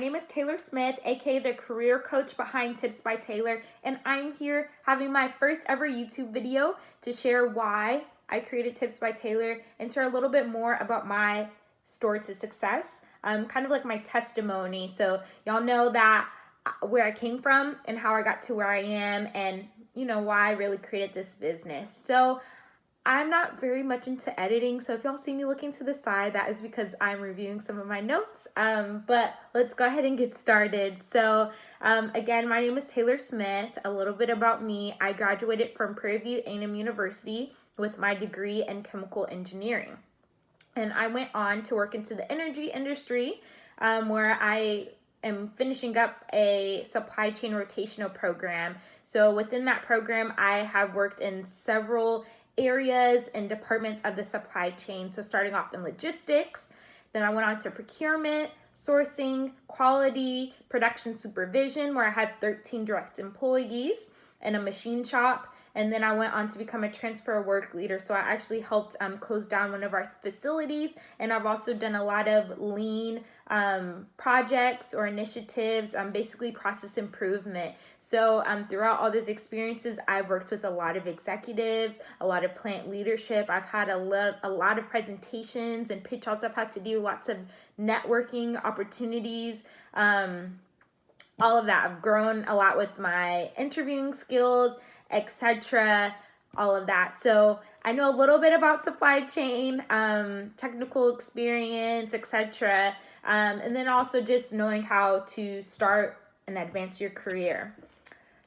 name is Taylor Smith, aka the career coach behind Tips by Taylor, and I'm here having my first ever YouTube video to share why I created Tips by Taylor and share a little bit more about my story to success, kind of like my testimony. So y'all know that where I came from and how I got to where I am, and why I really created this business. So I'm not very much into editing, so if y'all see me looking to the side, that is because I'm reviewing some of my notes. But let's go ahead and get started. So again, my name is Taylor Smith. A little bit about me. I graduated from Prairie View A&M University with my degree in chemical engineering. And I went on to work into the energy industry, where I am finishing up a supply chain rotational program. So within that program, I have worked in several areas and departments of the supply chain. So starting off in logistics, then I went on to procurement, sourcing, quality, production supervision, where I had 13 direct employees and a machine shop. And then I went on to become a transfer work leader. So I actually helped close down one of our facilities. And I've also done a lot of lean projects or initiatives, basically process improvement. So throughout all these experiences, I've worked with a lot of executives, a lot of plant leadership. I've had a lot of presentations and pitch outs I've had to do, lots of networking opportunities, all of that. I've grown a lot with my interviewing skills, etc., all of that. So I know a little bit about supply chain, technical experience, etc., and then also just knowing how to start and advance your career.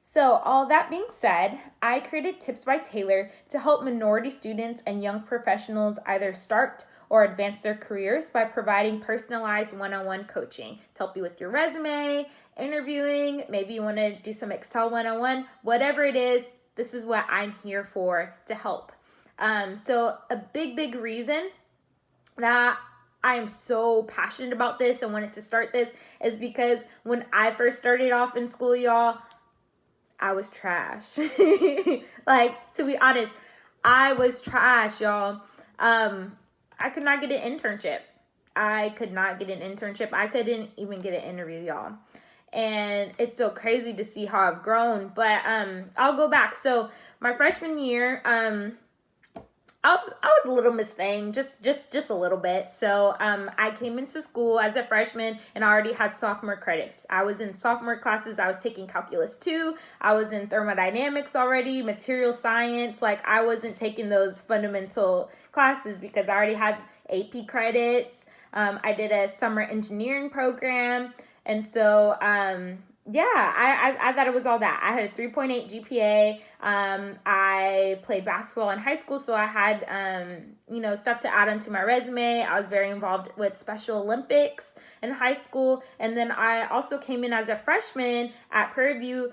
So all that being said, I created Tips by Taylor to help minority students and young professionals either start or advance their careers by providing personalized one-on-one coaching to help you with your resume, interviewing, maybe you want to do some Excel 101, whatever it is, this is what I'm here for to help. So a big reason that I am so passionate about this and wanted to start this is because when I first started off in school, y'all, I was trash. Like, to be honest, I was trash, y'all. I could not get an internship. I couldn't even get an interview, y'all. And it's so crazy to see how I've grown. But I'll go back. So my freshman year, I was a little Miss Thing, just a little bit. So I came into school as a freshman and I already had sophomore credits. I was in sophomore classes. I was taking calculus 2. I was in thermodynamics already, material science. Like, I wasn't taking those fundamental classes because I already had AP credits. I did a summer engineering program. And so, I thought it was all that. I had a 3.8 GPA. I played basketball in high school, so I had, stuff to add onto my resume. I was very involved with Special Olympics in high school. And then I also came in as a freshman at Prairie View,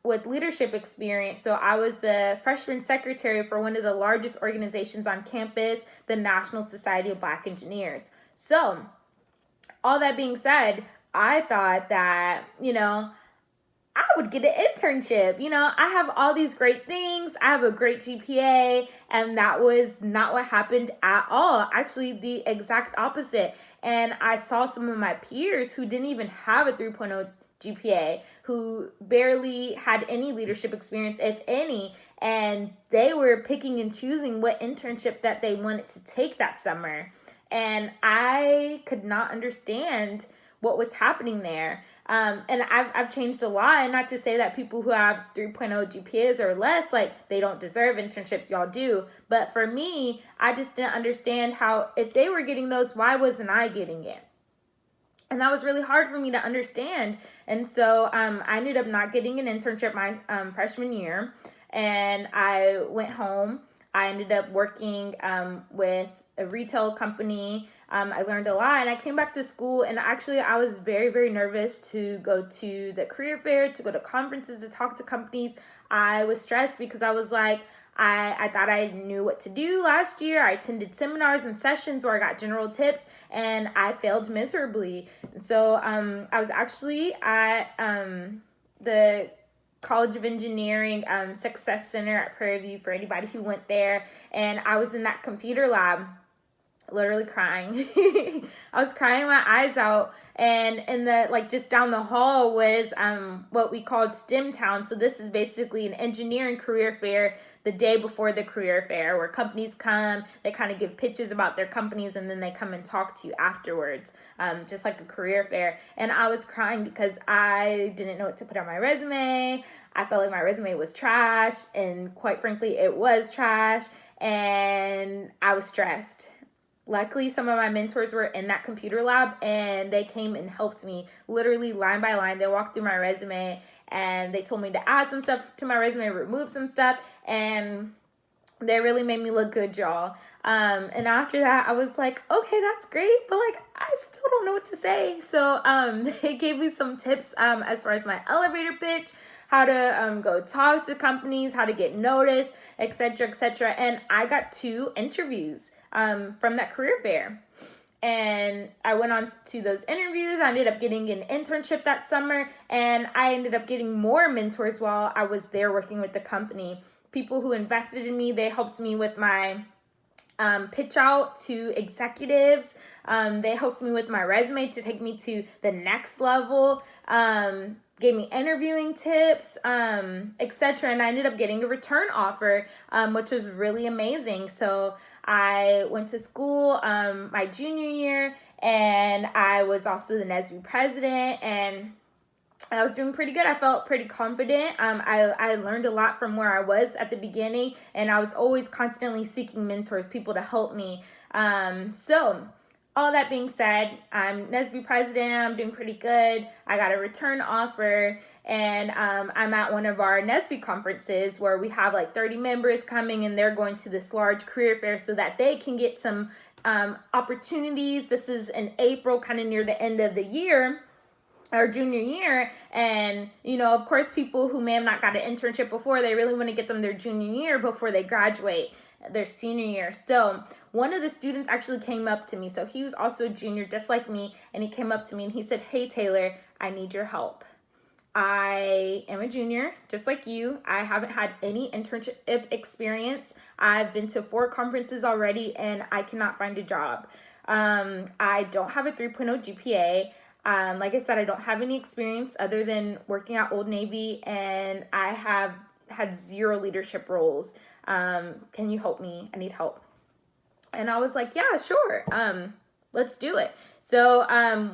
with leadership experience. So I was the freshman secretary for one of the largest organizations on campus, the National Society of Black Engineers. So all that being said, I thought that, I would get an internship. I have all these great things. I have a great GPA, and that was not what happened at all. Actually, the exact opposite. And I saw some of my peers who didn't even have a 3.0 GPA, who barely had any leadership experience, if any, and they were picking and choosing what internship that they wanted to take that summer. And I could not understand what was happening there. And I've changed a lot. And not to say that people who have 3.0 GPAs or less, like, they don't deserve internships. Y'all do. But for me, I just didn't understand how, if they were getting those, why wasn't I getting it? And that was really hard for me to understand. And so I ended up not getting an internship my freshman year. And I went home. I ended up working with a retail company. I learned a lot, and I came back to school, and actually I was very nervous to go to the career fair, to go to conferences, to talk to companies. I was stressed because I was like, I thought I knew what to do last year. I attended seminars and sessions where I got general tips, and I failed miserably. So I was actually at the College of Engineering Success Center at Prairie View, for anybody who went there, and I was in that computer lab. literally crying. I was crying my eyes out. And in the, like, just down the hall was what we called STEM Town. So this is basically an engineering career fair the day before the career fair, where companies come, they kind of give pitches about their companies, and then they come and talk to you afterwards, just like a career fair. And I was crying because I didn't know what to put on my resume. I felt like my resume was trash, and quite frankly, it was trash, and I was stressed. Luckily, some of my mentors were in that computer lab, and they came and helped me literally line by line. They walked through my resume and they told me to add some stuff to my resume, remove some stuff, and they really made me look good, y'all. And after that, I was like, okay, that's great, but like, I still don't know what to say. So they gave me some tips as far as my elevator pitch, how to go talk to companies, how to get noticed, etc., etc. And I got 2 interviews from that career fair. And I went on to those interviews. I ended up getting an internship that summer, and I ended up getting more mentors while I was there working with the company. People who invested in me, they helped me with my pitch out to executives. They helped me with my resume to take me to the next level. Gave me interviewing tips, etc. And I ended up getting a return offer, which was really amazing. So I went to school my junior year, and I was also the NSBE president, and I was doing pretty good. I felt pretty confident. I learned a lot from where I was at the beginning, and I was always constantly seeking mentors, people to help me. So all that being said, I'm NSBE president. I'm doing pretty good. I got a return offer, and I'm at one of our NSBE conferences where we have like 30 members coming, and they're going to this large career fair so that they can get some opportunities. This is in April, kind of near the end of the year, our junior year. And of course, people who may have not got an internship before, they really want to get them their junior year before they graduate their senior year. So one of the students actually came up to me. So he was also a junior just like me, and he came up to me and he said, "Hey Taylor, I need your help. I am a junior, just like you. I haven't had any internship experience. I've been to 4 conferences already, and I cannot find a job. I don't have a 3.0 GPA. Like I said, I don't have any experience other than working at Old Navy, and I have had 0 leadership roles. Can you help me? I need help." And I was like, yeah, sure. Let's do it. So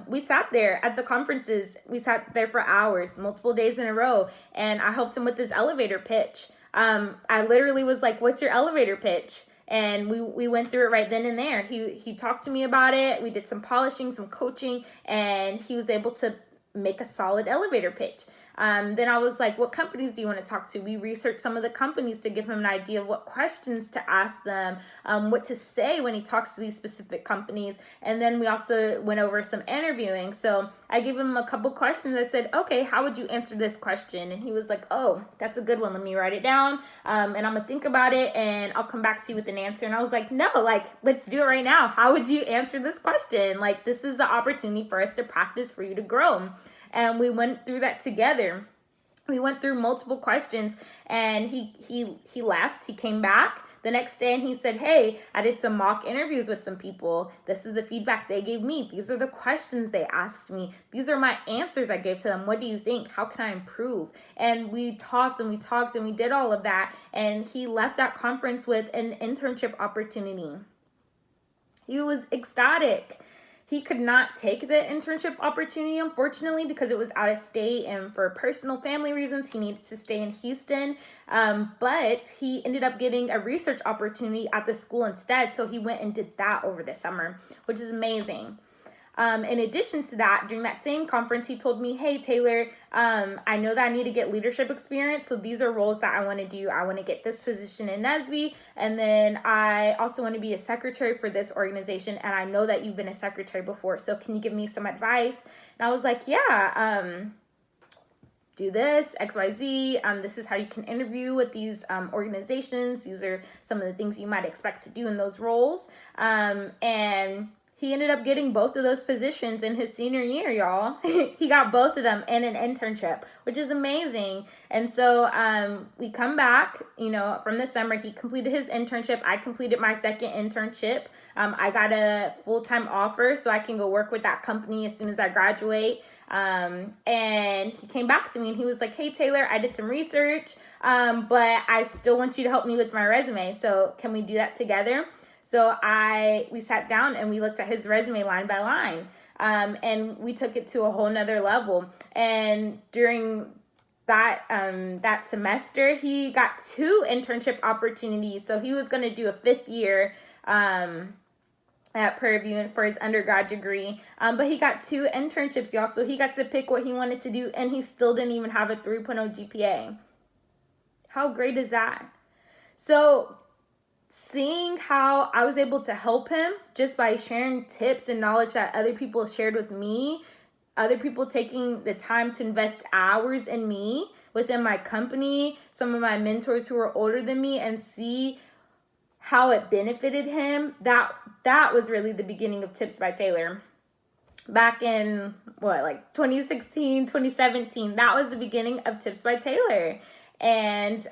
we sat there at the conferences. We sat there for hours, multiple days in a row, and I helped him with his elevator pitch. I literally was like, "What's your elevator pitch?" And we went through it right then and there. He talked to me about it. We did some polishing, some coaching, and he was able to make a solid elevator pitch. Then I was like, "What companies do you want to talk to?" We researched some of the companies to give him an idea of what questions to ask them, what to say when he talks to these specific companies. And then we also went over some interviewing. So I gave him a couple questions. I said, "Okay, how would you answer this question?" And he was like, "Oh, that's a good one. Let me write it down. And I'm going to think about it, and I'll come back to you with an answer." And I was like, "No, like, let's do it right now. How would you answer this question? Like, this is the opportunity for us to practice, for you to grow." And we went through that together. We went through multiple questions, and he left. He came back the next day, and he said, "Hey, I did some mock interviews with some people. This is the feedback they gave me. These are the questions they asked me. These are my answers I gave to them. What do you think? How can I improve?" And we talked and we talked and we did all of that. And he left that conference with an internship opportunity. He was ecstatic. He could not take the internship opportunity, unfortunately, because it was out of state, and for personal family reasons, he needed to stay in Houston. But he ended up getting a research opportunity at the school instead, so he went and did that over the summer, which is amazing. In addition to that, during that same conference, he told me, "Hey, Taylor, I know that I need to get leadership experience. So these are roles that I want to do. I want to get this position in NSBE. And then I also want to be a secretary for this organization. And I know that you've been a secretary before. So can you give me some advice?" And I was like, "Yeah, do this, XYZ. This is how you can interview with these organizations. These are some of the things you might expect to do in those roles." And he ended up getting both of those positions in his senior year, y'all. He got both of them and an internship, which is amazing. And so we come back, from the summer. He completed his internship. I completed my second internship. I got a full-time offer so I can go work with that company as soon as I graduate. And he came back to me and he was like, hey, Taylor, I did some research, but I still want you to help me with my resume. So can we do that together? So we sat down and we looked at his resume line by line, and we took it to a whole nother level. And during that semester, he got 2 internship opportunities. So he was going to do a 5th year at Prairie View for his undergrad degree. But he got 2 internships, y'all. So he got to pick what he wanted to do, and he still didn't even have a 3.0 GPA. How great is that? So seeing how I was able to help him just by sharing tips and knowledge that other people shared with me, other people taking the time to invest hours in me within my company, some of my mentors who were older than me, and see how it benefited him, that was really the beginning of Tips by Taylor. Back in 2016, 2017, that was the beginning of Tips by Taylor. And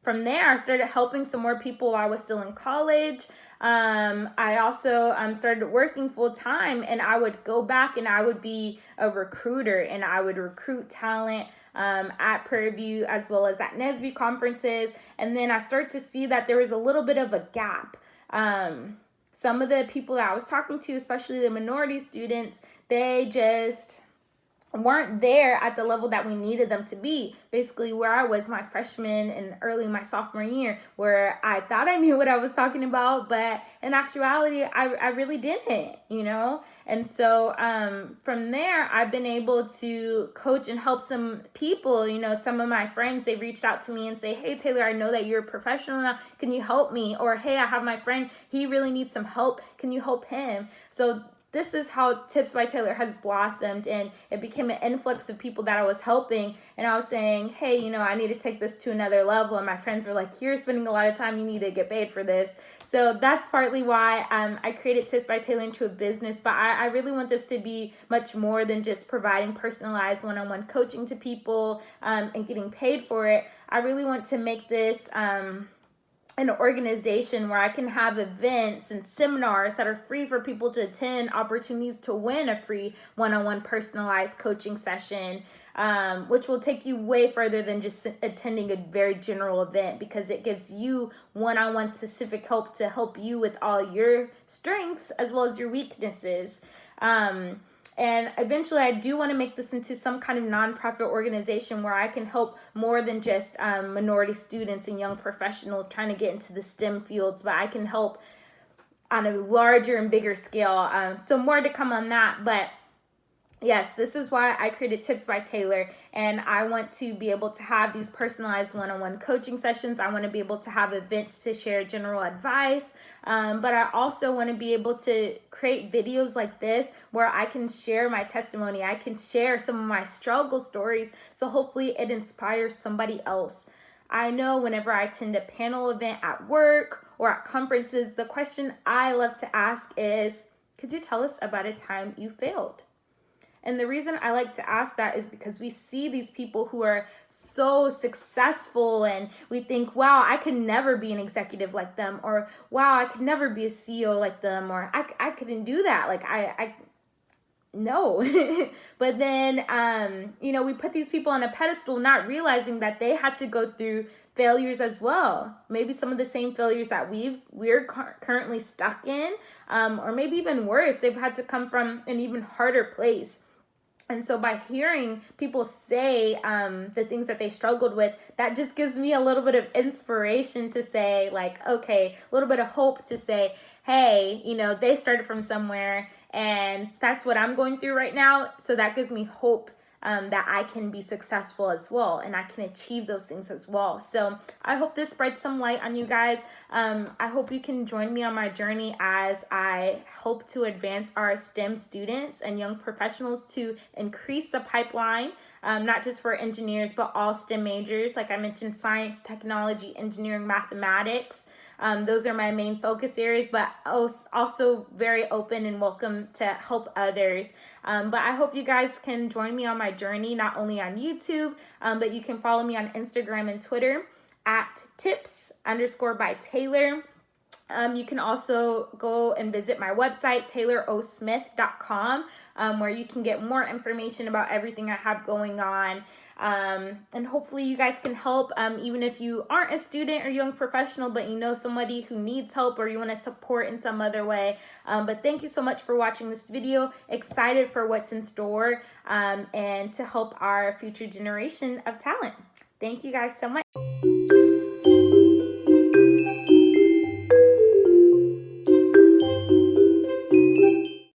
from there, I started helping some more people while I was still in college. I also started working full time, and I would go back and I would be a recruiter, and I would recruit talent at Prairie View as well as at NSBE conferences. And then I started to see that there was a little bit of a gap. Some of the people that I was talking to, especially the minority students, they just weren't there at the level that we needed them to be. Basically where I was my freshman and early my sophomore year, where I thought I knew what I was talking about, but in actuality, I really didn't, And so from there, I've been able to coach and help some people. Some of my friends, they reached out to me and say, hey, Taylor, I know that you're a professional now. Can you help me? Or, hey, I have my friend. He really needs some help. Can you help him? So this is how Tips by Taylor has blossomed, and it became an influx of people that I was helping. And I was saying, hey, I need to take this to another level. And my friends were like, you're spending a lot of time. You need to get paid for this. So that's partly why I created Tips by Taylor into a business. But I really want this to be much more than just providing personalized one-on-one coaching to people and getting paid for it. I really want to make this an organization where I can have events and seminars that are free for people to attend, opportunities to win a free one-on-one personalized coaching session, which will take you way further than just attending a very general event, because it gives you one-on-one specific help to help you with all your strengths as well as your weaknesses. And eventually I do want to make this into some kind of nonprofit organization where I can help more than just minority students and young professionals trying to get into the STEM fields, but I can help on a larger and bigger scale. So more to come on that, but yes, this is why I created Tips by Taylor, and I want to be able to have these personalized one-on-one coaching sessions. I want to be able to have events to share general advice, but I also want to be able to create videos like this where I can share my testimony. I can share some of my struggle stories, so hopefully it inspires somebody else. I know whenever I attend a panel event at work or at conferences, the question I love to ask is, could you tell us about a time you failed? And the reason I like to ask that is because we see these people who are so successful and we think, wow, I could never be an executive like them, or wow, I could never be a CEO like them, or I couldn't do that. Like I no. But then, we put these people on a pedestal, not realizing that they had to go through failures as well. Maybe some of the same failures that we're currently stuck in, or maybe even worse, they've had to come from an even harder place. And so by hearing people say the things that they struggled with, that just gives me a little bit of inspiration to say, like, okay, a little bit of hope to say, hey, they started from somewhere, and that's what I'm going through right now. So that gives me hope that I can be successful as well, and I can achieve those things as well. So I hope this spreads some light on you guys. I hope you can join me on my journey as I hope to advance our STEM students and young professionals to increase the pipeline not just for engineers, but all STEM majors. Like I mentioned, science, technology, engineering, mathematics. Those are my main focus areas, but also very open and welcome to help others. But I hope you guys can join me on my journey, not only on YouTube, but you can follow me on Instagram and Twitter at tips_by_Taylor. You can also go and visit my website, taylorosmith.com, where you can get more information about everything I have going on. And hopefully you guys can help, even if you aren't a student or young professional, but you know somebody who needs help or you want to support in some other way. But thank you so much for watching this video. Excited for what's in store, and to help our future generation of talent. Thank you guys so much.